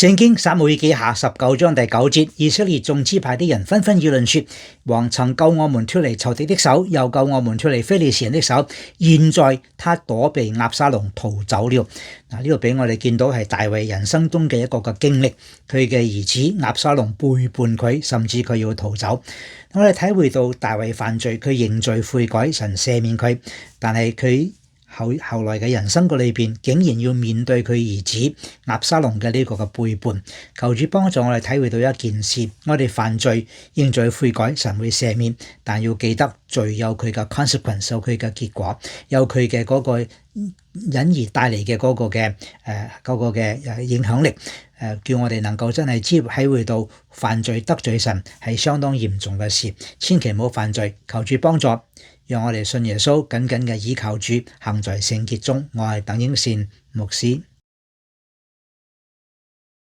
聖經撒母耳記下19章第9節，以色列眾支派的人紛紛議論說：王曾救我們脫離仇敵的手，又救我們脫離非利士人的手，現在他躲避押沙龍逃走了。嗱，呢個俾我哋見到係大衛人生中嘅一個嘅經歷，佢嘅兒子押沙龍背叛佢，甚至佢要逃走。我哋體會到大衛犯罪，佢認罪悔改，神赦免佢，但係佢後來嘅人生個裏邊，竟然要面對佢兒子押沙龍嘅呢個嘅背叛。求主幫助我哋體會到一件事：我哋犯罪認罪悔改，神會赦免，但要記得罪有佢嘅 consequence， 有佢嘅結果，有佢嘅嗰個隱而帶嚟嘅嗰個嘅影響力。叫我哋能夠真係體會到犯罪得罪神係相當嚴重嘅事，千祈唔好犯罪。求主幫助，讓我哋信耶穌，緊緊嘅倚靠主，行在聖潔中。我係鄧英善牧師。